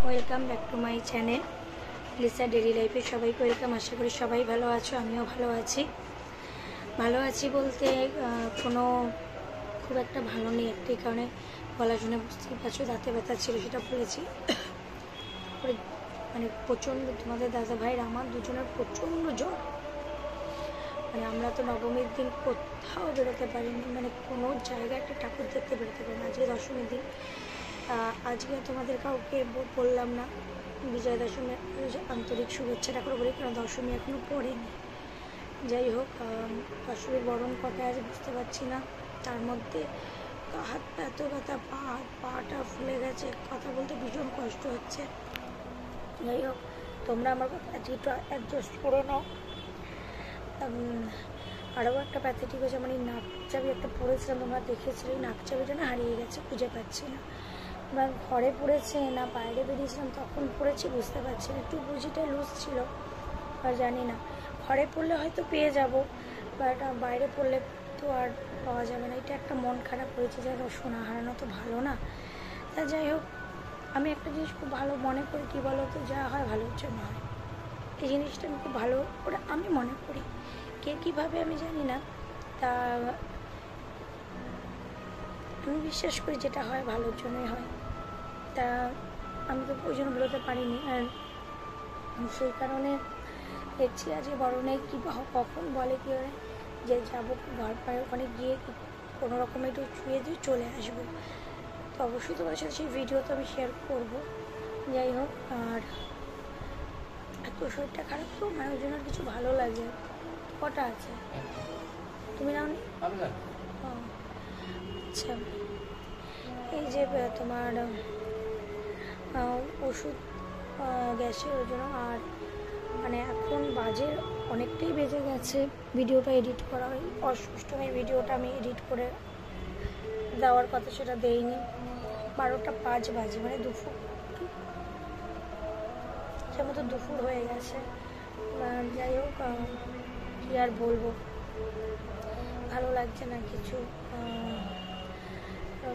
Welcome back to my channel Lisa daily লাইফে সবাইকে welcome. আশা করি সবাই ভালো আছো, আমিও ভালো আছি বলতে কোনো খুব একটা ভালো নেই। একটি কারণে গলা শুনে বুঝতেই পারছো, দাঁতে ব্যথা ছিল, সেটা পড়েছি। মানে প্রচণ্ড, তোমাদের দাদা ভাইয়ের আমার দুজনের প্রচণ্ড জ্বর। মানে আমরা তো নবমীর দিন কোথাও বেরোতে পারিনি, মানে কোনো জায়গায় একটা ঠাকুর দেখতে বেরোতে পারি না। আজকে দশমীর দিন, আজকে তোমাদের কাউকে বললাম না বিজয়া দশমীর আন্তরিক শুভেচ্ছাটা করে বলি, কারণ দশমী এখনও পড়েনি। যাই হোক, দশমীর বরণ কটা আজ বুঝতে পারছি না। তার মধ্যে হাত পা এত ব্যথা, পাটা ফুলে গেছে, কথা বলতে ভীষণ কষ্ট হচ্ছে। যাই হোক, তোমরা আমার কথা আজকে একটু অ্যাডজাস্ট করে নাও। আরও একটা প্যাথেটিক হয়েছে, মানে নাক চাবি একটা পড়েছিলাম, তোমরা দেখেছিলে, নাক চাবিটা না হারিয়ে গেছে, খুঁজে পাচ্ছি না। বা ঘরে পড়েছে না বাইরে বেরিয়েছিলাম তখন পড়েছি, বুঝতে পারছি না। একটু বুঝিটা লুজ ছিল, আর জানি না, ঘরে পড়লে হয়তো পেয়ে যাবো, বাট বাইরে পড়লে তো আর পাওয়া যাবে না। এটা একটা মন খারাপ হয়েছে, যে সোনা হারানো তো ভালো না। তা যাই হোক, আমি একটা জিনিস খুব ভালো মনে করি, কী বলো তো, যা হয় ভালোর জন্য হয়। এই জিনিসটা আমি খুব ভালো করে আমি মনে করি। কে কীভাবে আমি জানি না, তা আমি বিশ্বাস করি যেটা হয় ভালোর জন্যই হয়। তা আমি তো ওই জন্য বেরোতে পারিনি, আর সেই কারণে দেখছি আজকে বরণে কী কখন বলে কী হয়, যে যাবো ঘর পায়ে ওখানে গিয়ে কোনো রকমে একটু ছুঁয়ে দিয়ে চলে আসবো। তো অবশ্যই তোমাদের সাথে সেই ভিডিও তো আমি শেয়ার করবো। যাই হোক, আর এত শরীরটা খারাপ তো, মানে ওই জন্য কিছু ভালো লাগে। কটা আছে তুমি নাও নি? আচ্ছা, এই যে তোমার ওষুধ গ্যাসের ওই জন্য। আর মানে এখন বাজে অনেকটাই বেজে গেছে, ভিডিওটা এডিট করা হয়, অষ্টমীর ভিডিওটা আমি এডিট করে দেওয়ার কথা, সেটা দেইনি। 12টা 5 বাজে, মানে দুপুর, সে মতো দুপুর হয়ে গেছে। যাই হোক, কী আর বলবো, ভালো লাগছে না কিছু।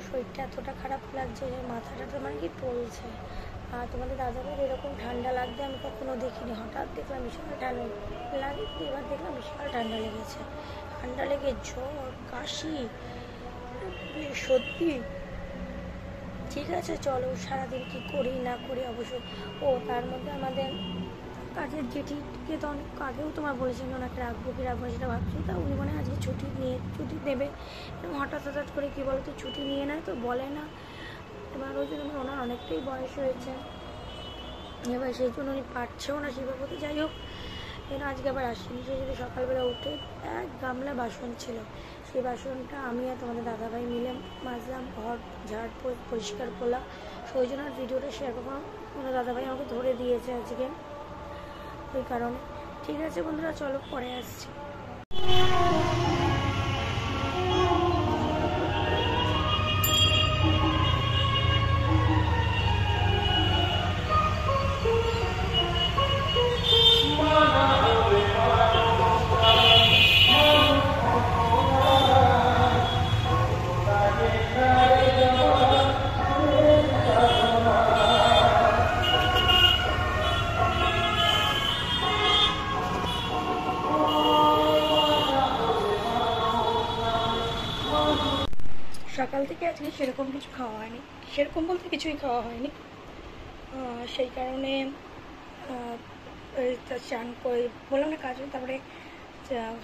শরীরটা এতটা খারাপ লাগছে যে মাথাটা তো মানে কি টলছে। আর তোমাদের দাদাভাইয়ের এরকম ঠান্ডা লাগবে আমি কখনো দেখিনি, হঠাৎ দেখলাম বিশাল ঠান্ডা লাগে, এবার দেখলাম বিশাল ঠান্ডা লেগেছে। ঠান্ডা লেগে জ্বর, কাশি, সত্যি। ঠিক আছে, চলো সারাদিন কী করি না করি অবশ্যই। ও তার মধ্যে আমাদের কাজের জেঠিকে তো অনেক আগেও তোমার বলেছিলেন ওনাকে রাখবো কি রাখবো সেটা ভাবছি। তা উনি মানে আজকে ছুটি নেবে, এবং হঠাৎ করে কী বলো তো, ছুটি নিয়ে নেয় তো বলে না। এবার ওই জন্য ওনার অনেকটাই বয়স হয়েছে, এবার সেই জন্য উনি পারছেও না সেভাবে। তো যাই হোক, এর আজকে আবার আসেনি। সেই জন্য সকালবেলা উঠে এক গামলা বাসন ছিল, সেই বাসনটা আমি আর তোমাদের দাদাভাই মিলে মাজলাম, ঘর ঝাড় পরিষ্কার করলাম। সেই জন্য আর ভিডিওটা শেয়ার করবো, তোমাদের দাদাভাই আমাকে ধরে দিয়েছে আজকে, ওই কারণে। ঠিক আছে বন্ধুরা, চলো পরে আসছি। সকাল থেকে আজকে সেরকম কিছু খাওয়া হয়নি, সেরকম বলতে কিছুই খাওয়া হয়নি। সেই কারণে চান করে বললাম না কাজ, তারপরে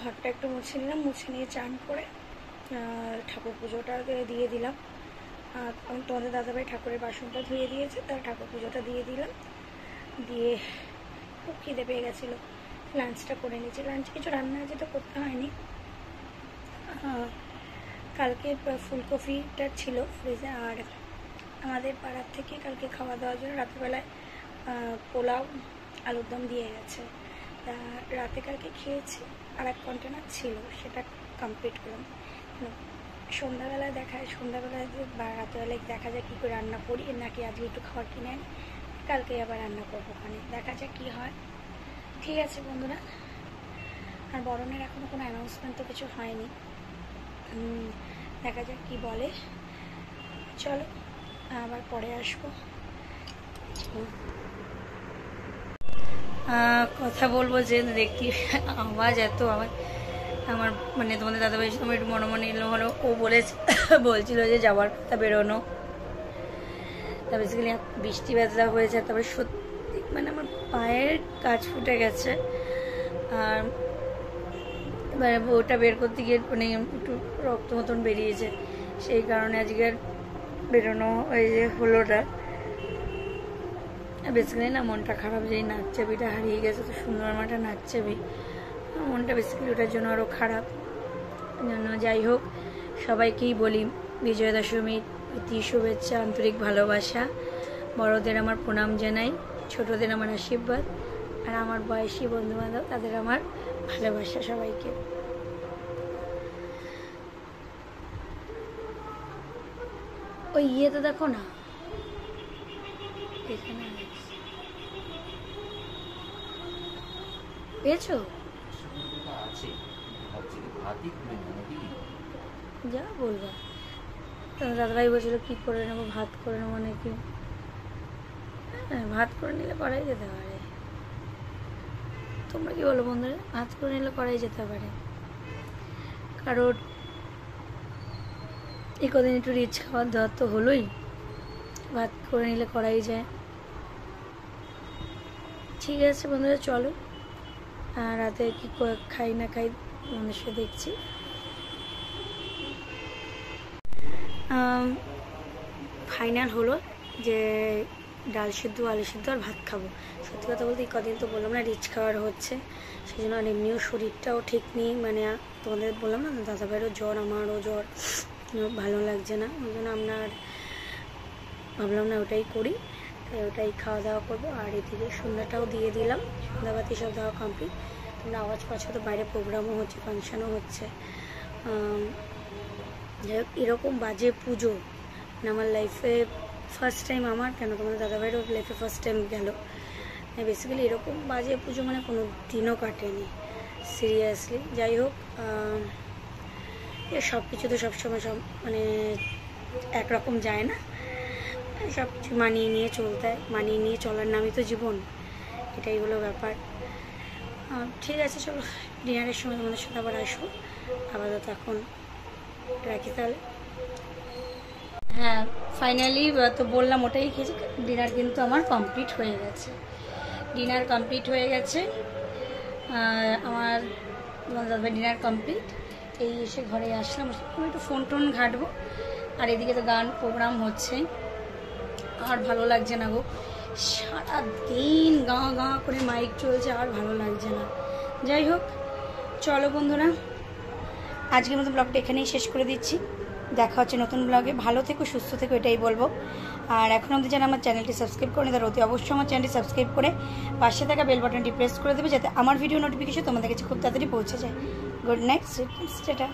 ঘরটা একটু মুছে নিলাম, মুছে নিয়ে চান করে ঠাকুর পুজোটা দিয়ে দিলাম। আমি তোমাদের দাদাভাই ঠাকুরের বাসনটা ধুয়ে দিয়েছে, তার ঠাকুর পুজোটা দিয়ে দিলাম, দিয়ে খুব খিদে পেয়ে গেছিলো, লাঞ্চটা করে নিয়েছি। লাঞ্চে কিছু রান্না আছে তো করতে হয়নি। কালকে ফুলকপিটা ছিল ফ্রিজে, আর আমাদের পাড়ার থেকে কালকে খাওয়া দাওয়ার জন্য রাত্রিবেলায় পোলাও আলুর দম দিয়ে গেছে। তা রাতে কালকে খেয়েছি, আর এক কন্টেনার ছিল, সেটা কমপ্লিট করলাম। সন্ধ্যাবেলায় বা রাত্রিবেলায় দেখা যায় কী করে রান্না করি, নাকি আজকে একটু খাবার কিনে আনি, কালকে আবার রান্না করবো, ওখানে দেখা যাক কী হয়। ঠিক আছে বন্ধুরা, আর বরণের এখনও কোনো অ্যানাউন্সমেন্ট তো কিছু হয়নি, দেখা যাক কী বলে। চলো আবার পরে আসবো। কথা বলবো যে দেখি আওয়াজ এত আওয়াজ আমার মানে তোমাদের দাদাভাই তোমার একটু মনে মনে এলো হলো ও বলছিল যে যাওয়ার কথা বেরোনো, তা বেসিক্যালি বৃষ্টি বাদলা হয়েছে, তারপরে সত্যি মানে আমার পায়ের কাজ ফুটে গেছে। আর মানে ওটা বের করতে গিয়ে মানে একটু রক্ত মতন বেরিয়েছে, সেই কারণে আজকের বেরোনো ওই যে হলোটা। বেসিক্যালি না মনটা খারাপ যে এই নাচচাবিটা হারিয়ে গেছে, তো সুন্দর মাটা নাচচাবি, মনটা বেসিক্যালি ওটার জন্য আরও খারাপ। জন্য যাই হোক, সবাইকেই বলি বিজয়া দশমীর প্রীতি শুভেচ্ছা, আন্তরিক ভালোবাসা। বড়দের আমার প্রণাম জানাই, ছোটদের আমার আশীর্বাদ, আর আমার বয়সী বন্ধুবান্ধব তাদের আমার ভালোবাসা সবাইকে। ওই ইয়েতে দেখো না, এখানে পেয়েছো? যা বলবা, দাদাভাই বলছিল কি করে নেবো, ভাত করে নেবো নাকি? হ্যাঁ, ভাত করে নিলে করাই যেতে পারে। তোমরা কি বলো বন্ধুরা? ভাত করে নিলে করাই যেতে পারে, কারণ এই কদিন একটু রিচ খাওয়ার দেওয়ার তো হলোই, ভাত করে নিলে করাই যায়। ঠিক আছে বন্ধুরা, চলো আর রাতে কি খাই না খাই মানুষকে দেখছি। ফাইনাল হলো যে ডাল সিদ্ধ, আলু সিদ্ধ আর ভাত খাবো। সত্যি কথা বলতে এই কদিন তো বললাম না রিচ খাওয়ার হচ্ছে, সেই জন্য আর এমনিও শরীরটাও ঠিক নেই। মানে তোমাদের বললাম না দাদাভাইয়েরও জ্বর, আমারও জ্বর, ভালো লাগছে না, ওই জন্য আপনার ভাবলাম না ওটাই করি, তাই ওটাই খাওয়া দাওয়া করবো। আর এদিকে সন্ধ্যাটাও দিয়ে দিলাম, সন্ধ্যাবাতি সব দেওয়া কমপ্লিট। তোমরা আওয়াজ পাচ্ছ তো, বাইরে প্রোগ্রামও হচ্ছে, ফাংশানও হচ্ছে। যাই হোক, এরকম বাজে পুজো মানে আমার লাইফে ফার্স্ট টাইম, আমার কেন তোমাদের দাদাভাইয়েরও লাইফে ফার্স্ট টাইম গেল। বেসিক্যালি এরকম বাজে পুজো মানে কোনো দিনও কাটেনি সিরিয়াসলি। যাই হোক, সব কিছু তো সবসময় সব মানে একরকম যায় না, সব কিছু মানিয়ে নিয়ে চলতে হয়, মানিয়ে নিয়ে চলার নামই তো জীবন, এটাই হলো ব্যাপার। ঠিক আছে, চলো ডিনারের সময় তোমাদের সাথে আবার আসবো। আপাতত এখন রাখি তাহলে। হ্যাঁ, ফাইনালি তো বললাম ওটাই খেয়েছি। ডিনার কিন্তু আমার কমপ্লিট হয়ে গেছে, ডিনার কমপ্লিট হয়ে গেছে আমার। দাদাভাই ডিনার কমপ্লিট, এই এসে ঘরে আসলাম, আমি একটু ফোন টোন ঘাটবো। আর এদিকে তো গান প্রোগ্রাম হচ্ছে, আর ভালো লাগছে না গো, সারাদিন গাঁ গাঁ করে মাইক চলছে, আর ভালো লাগছে না। যাই হোক, চলো বন্ধুরা, আজকের মতো ব্লগটা এখানেই শেষ করে দিচ্ছি। দেখা হচ্ছে নতুন ব্লগে। ভালো থেকো, সুস্থ থেকো, এটাই বলবো। আর এখন অবধি যারা আমার চ্যানেলটি সাবস্ক্রাইব করেনি তারা অতি অবশ্যই আমার চ্যানেলটি সাবস্ক্রাইব করে পাশে থাকা বেল বাটনটি প্রেস করে দেবে, যাতে আমার ভিডিও নোটিফিকেশন তোমাদের কাছে খুব তাড়াতাড়ি পৌঁছে যায়। Good night, sweet tata.